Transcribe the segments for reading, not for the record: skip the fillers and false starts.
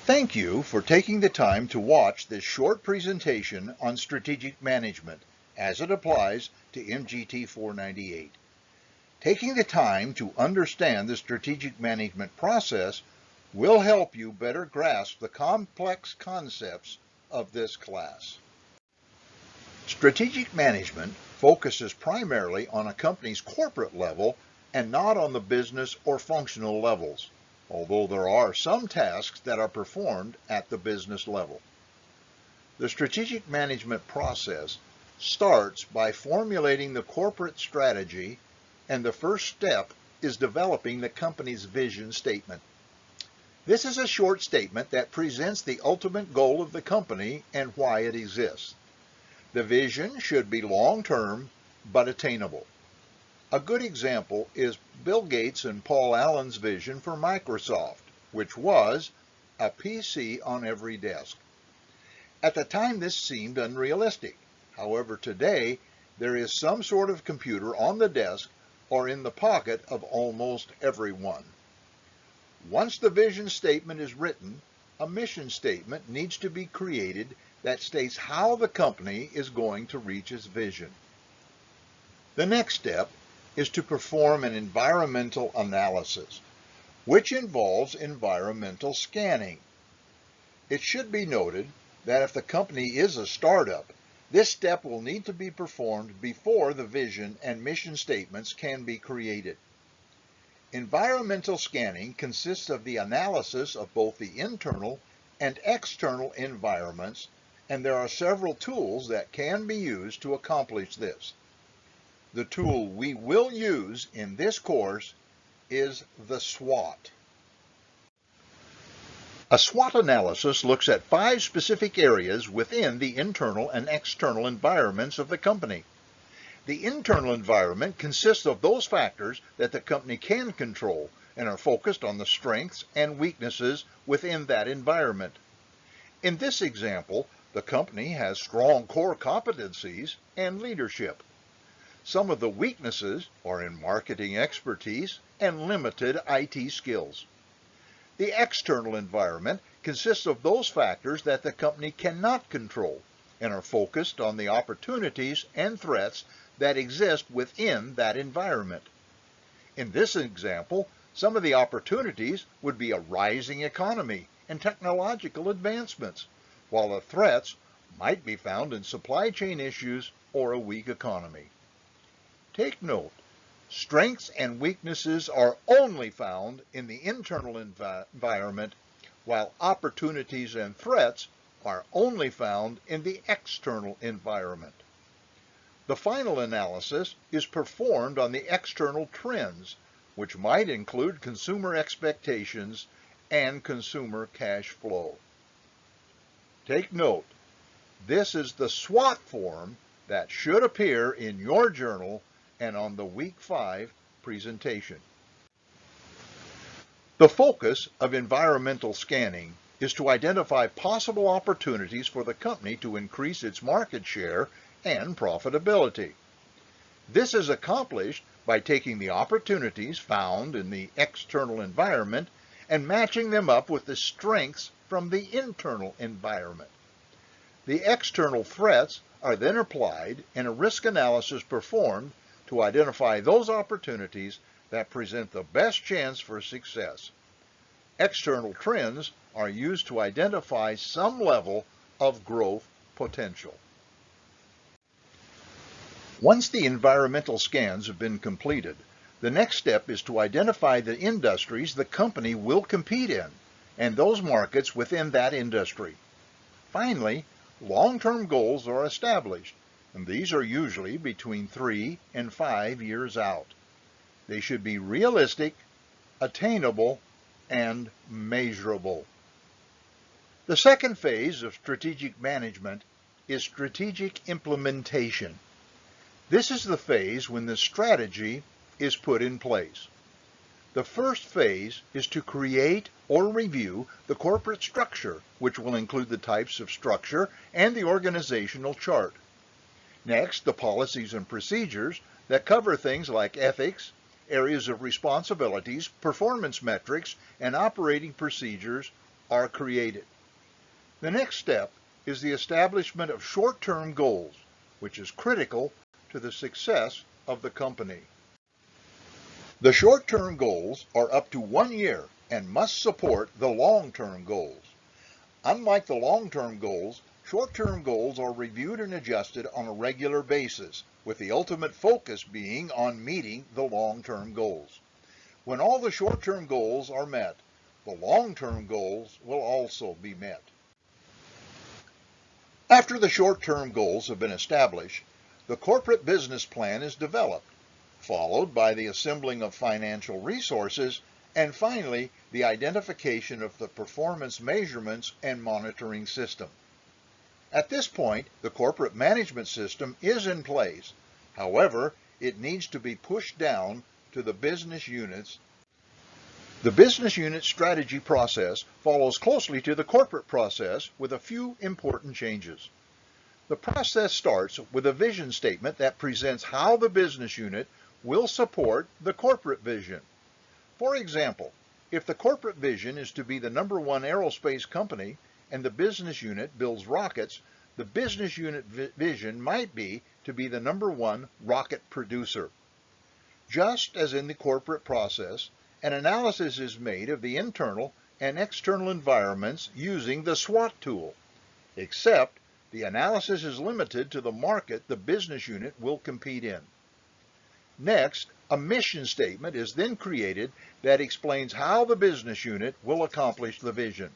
Thank you for taking the time to watch this short presentation on strategic management as it applies to MGT 498. Taking the time to understand the strategic management process will help you better grasp the complex concepts of this class. Strategic management focuses primarily on a company's corporate level and not on the business or functional levels, although there are some tasks that are performed at the business level. The strategic management process starts by formulating the corporate strategy, and the first step is developing the company's vision statement. This is a short statement that presents the ultimate goal of the company and why it exists. The vision should be long-term but attainable. A good example is Bill Gates and Paul Allen's vision for Microsoft, which was a PC on every desk. At the time, this seemed unrealistic. However, today, there is some sort of computer on the desk or in the pocket of almost everyone. Once the vision statement is written, a mission statement needs to be created that states how the company is going to reach its vision. The next step is to perform an environmental analysis, which involves environmental scanning. It should be noted that if the company is a startup, this step will need to be performed before the vision and mission statements can be created. Environmental scanning consists of the analysis of both the internal and external environments, and there are several tools that can be used to accomplish this. The tool we will use in this course is the SWOT. A SWOT analysis looks at 5 specific areas within the internal and external environments of the company. The internal environment consists of those factors that the company can control and are focused on the strengths and weaknesses within that environment. In this example, the company has strong core competencies and leadership. Some of the weaknesses are in marketing expertise and limited IT skills. The external environment consists of those factors that the company cannot control and are focused on the opportunities and threats that exist within that environment. In this example, some of the opportunities would be a rising economy and technological advancements, while the threats might be found in supply chain issues or a weak economy. Take note, strengths and weaknesses are only found in the internal environment, while opportunities and threats are only found in the external environment. The final analysis is performed on the external trends, which might include consumer expectations and consumer cash flow. Take note, this is the SWOT form that should appear in your journal and on the Week 5 presentation. The focus of environmental scanning is to identify possible opportunities for the company to increase its market share and profitability. This is accomplished by taking the opportunities found in the external environment and matching them up with the strengths from the internal environment. The external threats are then applied and a risk analysis performed to identify those opportunities that present the best chance for success. External trends are used to identify some level of growth potential. Once the environmental scans have been completed, the next step is to identify the industries the company will compete in and those markets within that industry. Finally, long-term goals are established, and these are usually between 3 and 5 years out. They should be realistic, attainable, and measurable. The second phase of strategic management is strategic implementation. This is the phase when the strategy is put in place. The first phase is to create or review the corporate structure, which will include the types of structure and the organizational chart. Next, the policies and procedures that cover things like ethics, areas of responsibilities, performance metrics, and operating procedures are created. The next step is the establishment of short-term goals, which is critical to the success of the company. The short-term goals are up to 1 year and must support the long-term goals. Unlike the long-term goals, short-term goals are reviewed and adjusted on a regular basis, with the ultimate focus being on meeting the long-term goals. When all the short-term goals are met, the long-term goals will also be met. After the short-term goals have been established, the corporate business plan is developed, followed by the assembling of financial resources, and finally, the identification of the performance measurements and monitoring system. At this point, the corporate management system is in place. However, it needs to be pushed down to the business units. The business unit strategy process follows closely to the corporate process with a few important changes. The process starts with a vision statement that presents how the business unit will support the corporate vision. For example, if the corporate vision is to be the #1 aerospace company and the business unit builds rockets, the business unit vision might be to be the #1 rocket producer. Just as in the corporate process, an analysis is made of the internal and external environments using the SWOT tool, except the analysis is limited to the market the business unit will compete in. Next, a mission statement is then created that explains how the business unit will accomplish the vision.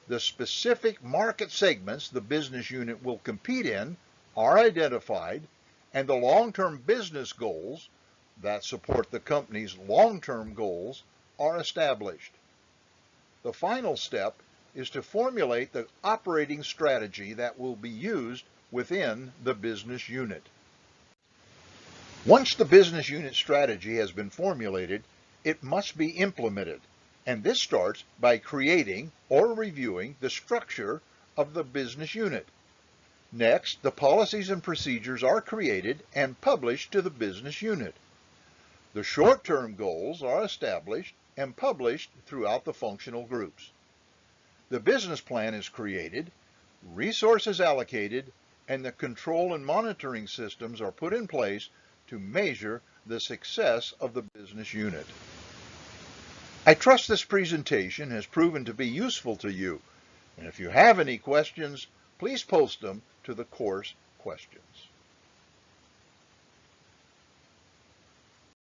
The specific market segments the business unit will compete in are identified, and the long-term business goals that support the company's long-term goals are established. The final step is to formulate the operating strategy that will be used within the business unit. Once the business unit strategy has been formulated, it must be implemented, and this starts by creating or reviewing the structure of the business unit. Next, the policies and procedures are created and published to the business unit. The short-term goals are established and published throughout the functional groups. The business plan is created, resources allocated, and the control and monitoring systems are put in place to measure the success of the business unit. I trust this presentation has proven to be useful to you, and if you have any questions, please post them to the course questions.